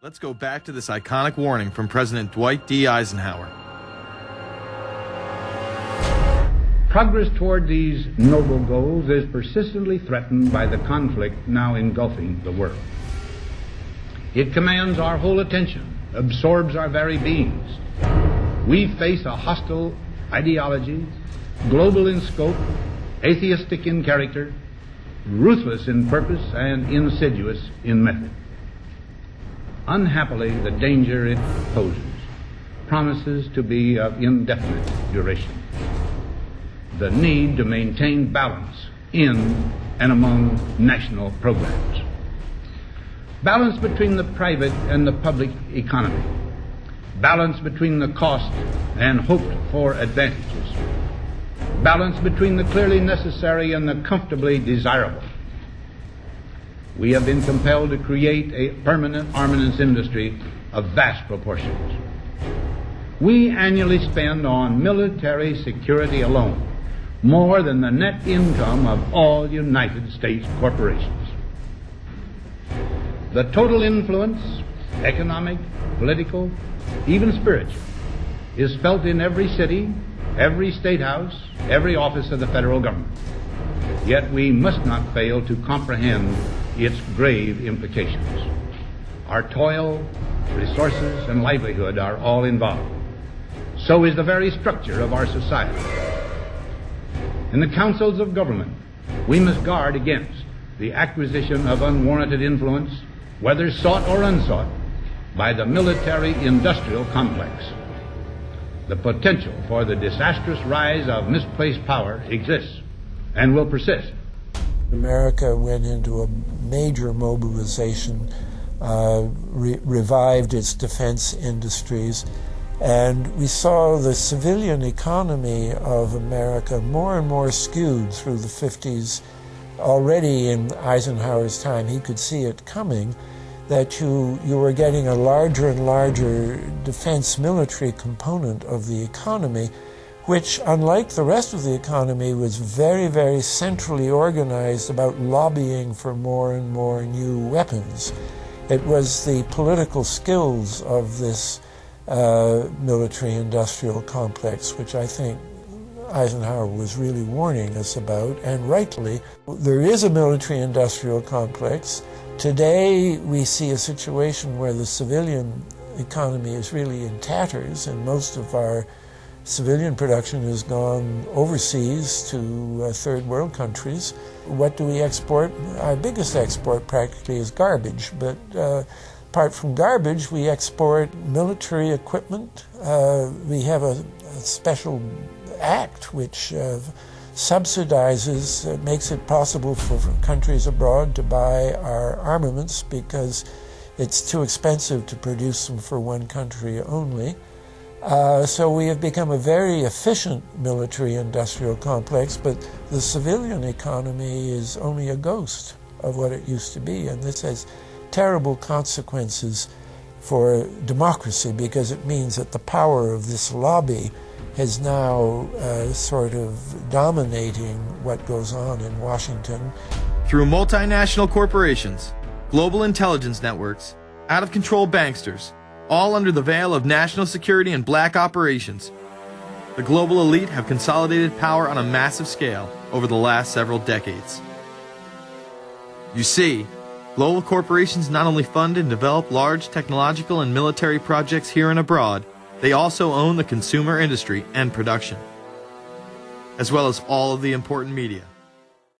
Let's go back to this iconic warning from President Dwight D. Eisenhower. Progress toward these noble goals is persistently threatened by the conflict now engulfing the world. It commands our whole attention, absorbs our very beings. We face a hostile ideology, global in scope, atheistic in character, ruthless in purpose, and insidious in method. Unhappily, the danger it poses promises to be of indefinite duration. The need to maintain balance in and among national programs. Balance between the private and the public economy. Balance between the cost and hoped-for advantages. Balance between the clearly necessary and the comfortably desirable. We have been compelled to create a permanent armaments industry of vast proportions. We annually spend on military security alone more than the net income of all United States corporations. The total influence, economic, political, even spiritual, is felt in every city, every state house, every office of the federal government. Yet we must not fail to comprehend its grave implications. Our toil, resources, and livelihood are all involved. So is the very structure of our society. In the councils of government, we must guard against the acquisition of unwarranted influence, whether sought or unsought, by the military-industrial complex. The potential for the disastrous rise of misplaced power exists and will persist. America went into a major mobilization, revived its defense industries, and we saw the civilian economy of America more and more skewed through the 50s. Already in Eisenhower's time, he could see it coming, that you were getting a larger and larger defense military component of the economy, which, unlike the rest of the economy, was very, very centrally organized about lobbying for more and more new weapons. It was the political skills of this military-industrial complex, which I think Eisenhower was really warning us about, and rightly. There is a military-industrial complex. Today we see a situation where the civilian economy is really in tatters, and most of our civilian production has gone overseas to third world countries. What do we export? Our biggest export practically is garbage, but apart from garbage, we export military equipment. We have a special act which subsidizes, makes it possible for countries abroad to buy our armaments because it's too expensive to produce them for one country only. So we have become a very efficient military-industrial complex, but the civilian economy is only a ghost of what it used to be, and this has terrible consequences for democracy because it means that the power of this lobby is now sort of dominating what goes on in Washington. Through multinational corporations, global intelligence networks, out-of-control banksters, all under the veil of national security and black operations, the global elite have consolidated power on a massive scale over the last several decades. You see, global corporations not only fund and develop large technological and military projects here and abroad, they also own the consumer industry and production, as well as all of the important media.